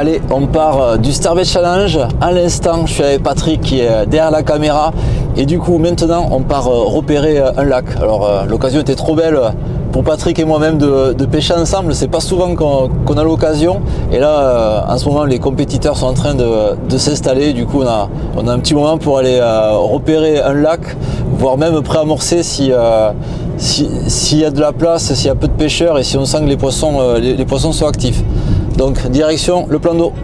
Allez, on part du Starbait Challenge. À l'instant, je suis avec Patrick qui est derrière la caméra. Et du coup, maintenant, on part repérer un lac. Alors, l'occasion était trop belle pour Patrick et moi-même de pêcher ensemble. C'est pas souvent qu'on a l'occasion. Et là, en ce moment, les compétiteurs sont en train de s'installer. Du coup, on a un petit moment pour aller repérer un lac, voire même préamorcer s'il y a de la place, s'il y a peu de pêcheurs et si on sent que les poissons sont actifs. Donc direction le plan d'eau.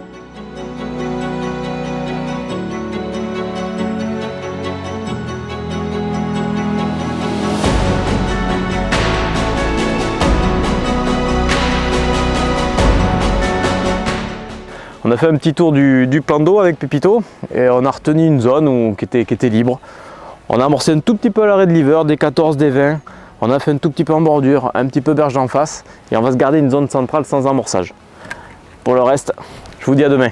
On a fait un petit tour du plan d'eau avec Pépito et on a retenu une zone qui était libre. On a amorcé un tout petit peu à l'arrêt de liver, des 14, des 20. On a fait un tout petit peu en bordure, un petit peu berge d'en face et on va se garder une zone centrale sans amorçage. Pour le reste, je vous dis à demain.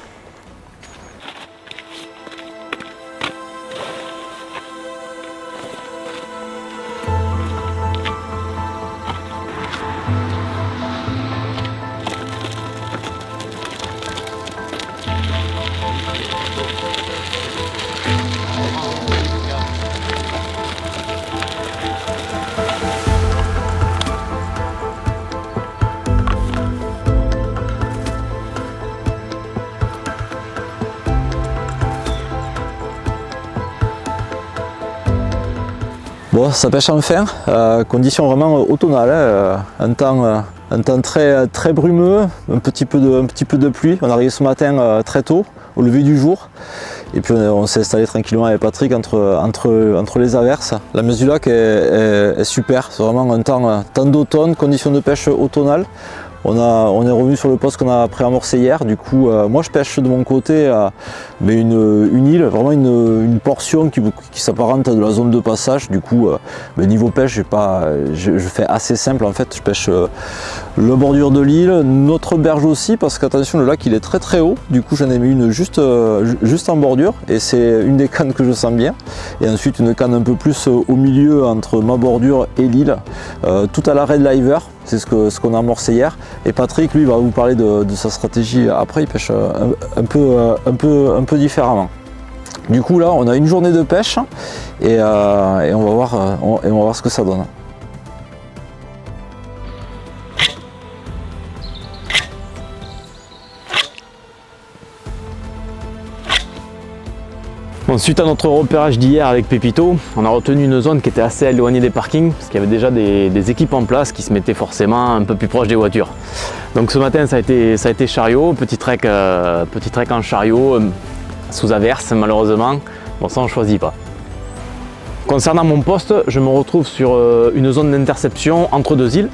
Bon, ça pêche enfin, condition vraiment automnale, un temps très brumeux, un petit peu de pluie. On est arrivé ce matin très tôt, au lever du jour, et puis on s'est installé tranquillement avec Patrick entre les averses. La messe du lac est super, c'est vraiment un temps d'automne, conditions de pêche automnale. On est revenu sur le poste qu'on a préamorcé hier. Du coup, moi je pêche de mon côté mais une île, vraiment une portion qui s'apparente à de la zone de passage. Du coup, niveau pêche, je fais assez simple en fait. Je pêche la bordure de l'île, notre berge aussi, parce qu'attention, le lac il est très haut. Du coup, j'en ai mis une juste en bordure et c'est une des cannes que je sens bien. Et ensuite une canne un peu plus au milieu entre ma bordure et l'île, tout à l'arrêt de liver. C'est ce qu'on a amorcé hier. Et Patrick, lui, va vous parler de sa stratégie. Après, il pêche un peu différemment. Du coup, là, on a une journée de pêche et on va voir ce que ça donne. Bon, suite à notre repérage d'hier avec Pépito, on a retenu une zone qui était assez éloignée des parkings parce qu'il y avait déjà des équipes en place qui se mettaient forcément un peu plus proche des voitures. Donc ce matin ça a été chariot, petit trek en chariot, sous averse malheureusement. Bon, ça on ne choisit pas. Concernant mon poste, je me retrouve sur une zone d'interception entre deux îles.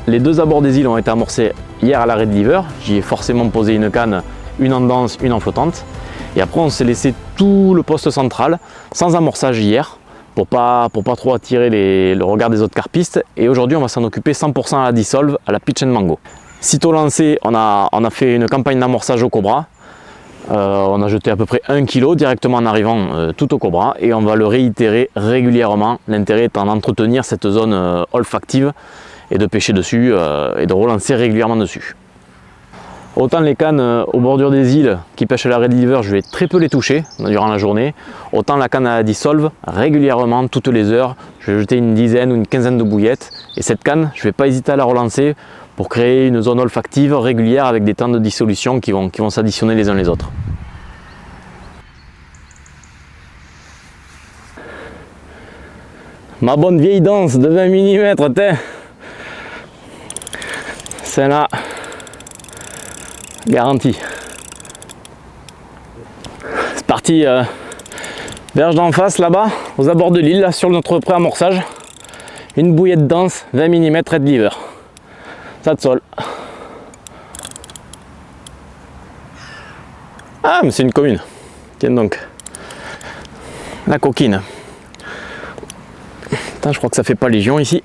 Les deux abords des îles ont été amorcés hier à l'arrêt de liver. J'y ai forcément posé une canne, une en danse, une en flottante. Et après on s'est laissé tout le poste central sans amorçage hier pour pas trop attirer le regard des autres carpistes. Et aujourd'hui on va s'en occuper 100% à la dissolve, à la pitch and mango. Sitôt lancé, on a fait une campagne d'amorçage au cobra. On a jeté à peu près 1 kg directement en arrivant tout au cobra et on va le réitérer régulièrement. L'intérêt étant d'entretenir cette zone olfactive et de pêcher dessus et de relancer régulièrement dessus. Autant les cannes aux bordures des îles qui pêchent à l'arrêt de liver, je vais très peu les toucher durant la journée. Autant la canne à la dissolve, régulièrement, toutes les heures, je vais jeter une dizaine ou une quinzaine de bouillettes. Et cette canne, je ne vais pas hésiter à la relancer pour créer une zone olfactive régulière avec des temps de dissolution qui vont s'additionner les uns les autres. Ma bonne vieille danse de 20 mm, celle-là. Garantie. C'est parti, berge d'en face là-bas, aux abords de l'île, sur notre préamorçage. Une bouillette dense, 20 mm red liver. Ça de sol. Ah, mais c'est une commune. Tiens donc. La coquine. Putain, je crois que ça fait pas légion ici.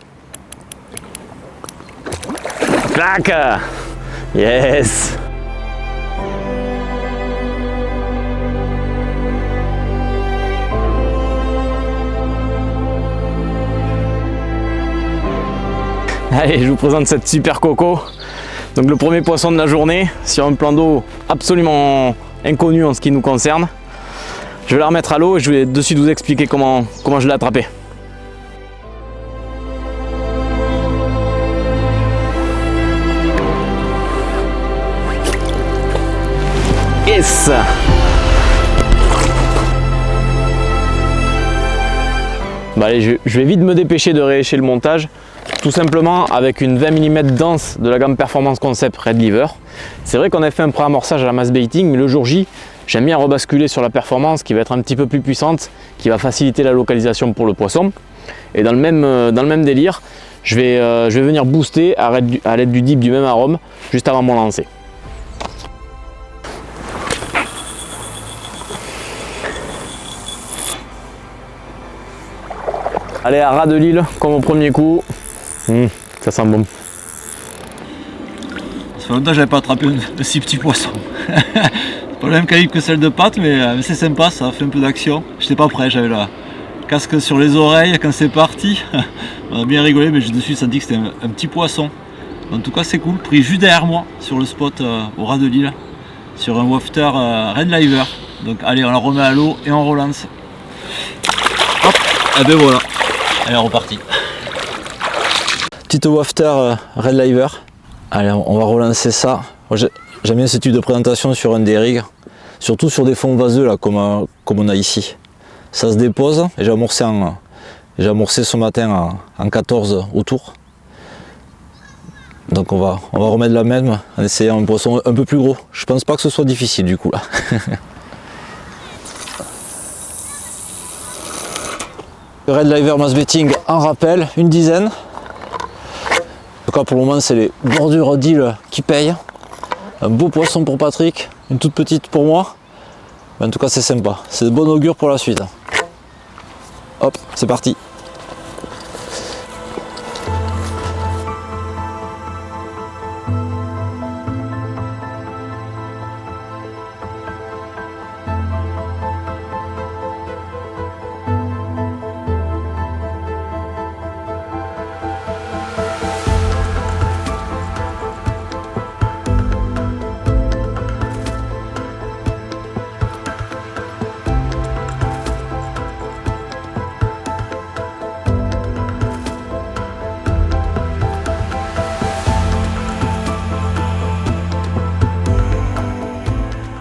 Clac! Yes! Allez, je vous présente cette super coco. Donc le premier poisson de la journée sur un plan d'eau absolument inconnu en ce qui nous concerne. Je vais la remettre à l'eau et je vais de suite vous expliquer comment je l'ai attrapé. Yes! Bah allez, je vais vite me dépêcher de réécher le montage, tout simplement avec une 20 mm dense de la gamme Performance Concept Red Lever. C'est vrai qu'on a fait un pré-amorçage à la mass baiting, mais le jour J, j'aime bien rebasculer sur la performance qui va être un petit peu plus puissante, qui va faciliter la localisation pour le poisson. Et dans le même délire, je vais venir booster à l'aide du dip du même arôme, juste avant mon lancer. Allez, à ras de l'île, comme au premier coup. Ça sent bon. Ça fait longtemps que j'avais pas attrapé de si petits poissons. C'est pas le même calibre que celle de pâte, mais c'est sympa, ça fait un peu d'action. J'étais pas prêt, j'avais le casque sur les oreilles quand c'est parti. On a bien rigolé, mais j'ai de suite senti que c'était un petit poisson. En tout cas, c'est cool. Pris juste derrière moi, sur le spot au ras de l'île, sur un wafter Red Lever. Donc allez, on la remet à l'eau et on relance. Hop, et ben voilà. Allez, on repartit. Petite wafter Red Lever. Allez, on va relancer ça. J'aime bien ce type de présentation sur un des rigs, surtout sur des fonds vaseux là, comme on a ici. Ça se dépose et j'ai amorcé ce matin en 14 autour. Donc on va remettre la même en essayant un poisson un peu plus gros. Je pense pas que ce soit difficile du coup là. Red Lever mass baiting en rappel, une dizaine. En tout cas pour le moment c'est les bordures d'île qui payent. Un beau poisson pour Patrick, une toute petite pour moi. Mais en tout cas c'est sympa, c'est de bon augure pour la suite. Hop, c'est parti.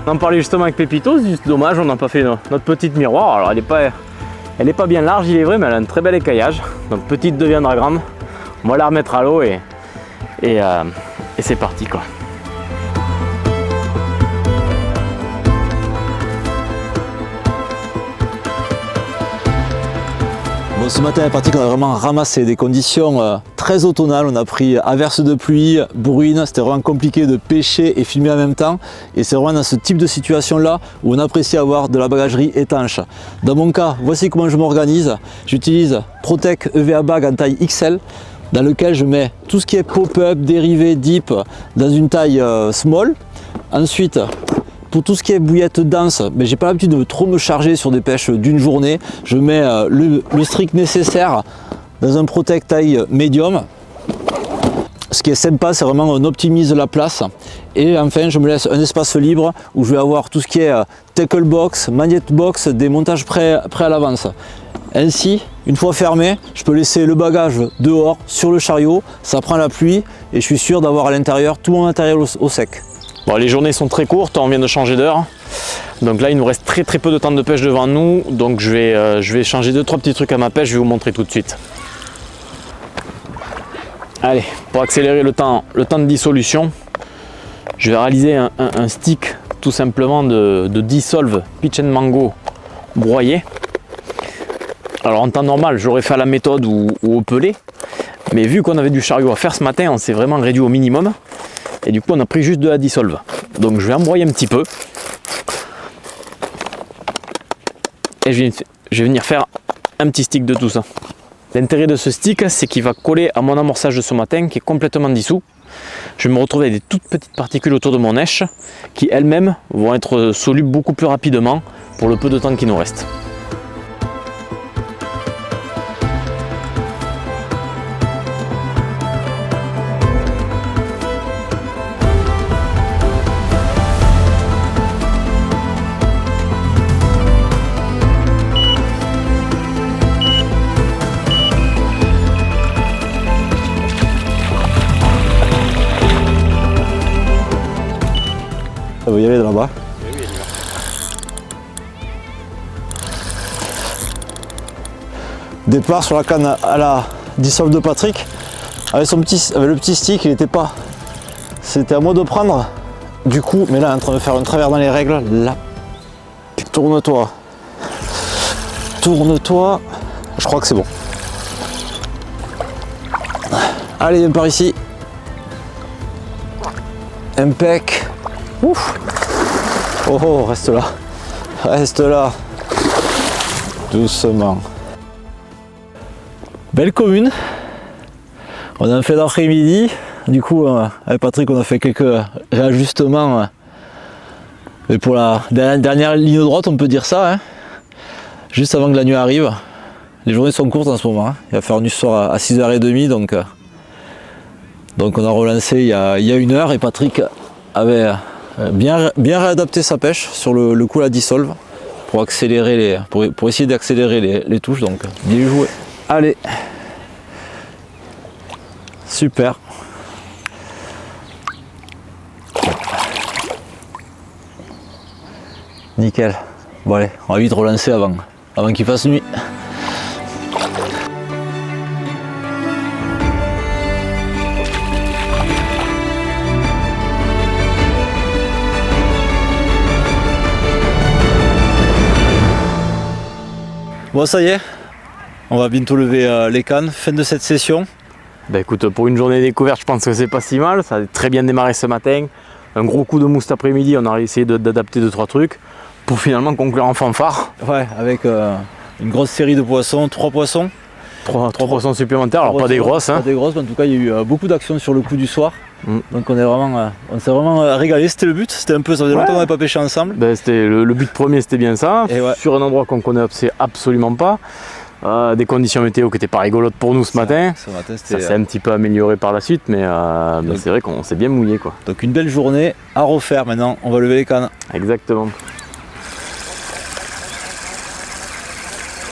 On en parlait justement avec Pépito, c'est juste dommage, on n'a pas fait notre petite miroir. Alors elle est pas bien large, il est vrai, mais elle a un très bel écaillage. Donc petite deviendra grande. On va la remettre à l'eau et c'est parti quoi. Bon, ce matin à Patrick, on a vraiment ramassé des conditions très automnales. On a pris averse de pluie, bruine, c'était vraiment compliqué de pêcher et filmer en même temps. Et c'est vraiment dans ce type de situation là où on apprécie avoir de la bagagerie étanche. Dans mon cas, voici comment je m'organise. J'utilise Protec EVA Bag en taille XL, dans lequel je mets tout ce qui est pop-up, dérivé, dip dans une taille small. Ensuite, pour tout ce qui est bouillette dense, mais j'ai pas l'habitude de trop me charger sur des pêches d'une journée. Je mets le strict nécessaire dans un Protec taille médium. Ce qui est sympa, c'est vraiment on optimise la place. Et enfin, je me laisse un espace libre où je vais avoir tout ce qui est tackle box, manette box, des montages prêts à l'avance. Ainsi, une fois fermé, je peux laisser le bagage dehors sur le chariot, ça prend la pluie et je suis sûr d'avoir à l'intérieur tout mon matériel au sec. Bon, les journées sont très courtes, on vient de changer d'heure. Donc là, il nous reste très peu de temps de pêche devant nous. Donc je vais changer 2-3 petits trucs à ma pêche, je vais vous montrer tout de suite. Allez, pour accélérer le temps de dissolution, je vais réaliser un stick tout simplement de dissolve pitch and mango broyé. Alors en temps normal, j'aurais fait à la méthode ou au pelé. Mais vu qu'on avait du chariot à faire ce matin, on s'est vraiment réduit au minimum. Et du coup, on a pris juste de la dissolve. Donc je vais embroyer un petit peu. Et je vais venir faire un petit stick de tout ça. L'intérêt de ce stick, c'est qu'il va coller à mon amorçage de ce matin qui est complètement dissous. Je vais me retrouver avec des toutes petites particules autour de mon èche qui elles-mêmes vont être solubles beaucoup plus rapidement pour le peu de temps qui nous reste. veut y aller de là-bas. Départ sur la canne à la dissolve de Patrick. Avec le petit stick, il n'était pas. C'était à moi de prendre. Du coup, mais là, il est en train de faire un travers dans les règles. Là. Tourne-toi. Tourne-toi. Je crois que c'est bon. Allez, viens par ici. Impec. Ouf. Oh, oh, reste là. Reste là. Doucement. Belle commune. On a fait l'après-midi. Du coup, avec Patrick, on a fait quelques réajustements. Mais pour la dernière ligne droite, on peut dire ça. Hein. Juste avant que la nuit arrive. Les journées sont courtes en ce moment. Hein. Il va faire nuit ce soir à 6h30. Donc on a relancé il y a 1 heure et Patrick avait bien réadapté sa pêche sur le coup à la dissolve pour accélérer pour essayer d'accélérer les touches. Donc bien joué. Allez. Super. Nickel. Bon allez, on va vite relancer avant qu'il fasse nuit. Bon ça y est, on va bientôt lever les cannes, fin de cette session. Bah écoute, pour une journée découverte, je pense que c'est pas si mal. Ça a très bien démarré ce matin. Un gros coup de mousse cet après-midi, on a essayé d'adapter 2-3 trucs pour finalement conclure en fanfare. Ouais, avec une grosse série de poissons, 3 poissons. 3 poissons supplémentaires, alors pas des grosses. Hein. Pas des grosses, mais en tout cas il y a eu beaucoup d'actions sur le coup du soir. Donc on s'est vraiment régalé, c'était le but. C'était un peu, ça faisait longtemps qu'on n'avait pas pêché ensemble. Ben, c'était le but premier, c'était bien ça. Et ouais. Sur un endroit qu'on connaissait absolument pas. Des conditions météo qui n'étaient pas rigolotes pour nous ce matin. Ça s'est un petit peu amélioré par la suite, mais c'est vrai qu'on s'est bien mouillé, quoi. Donc une belle journée à refaire maintenant, on va lever les cannes. Exactement.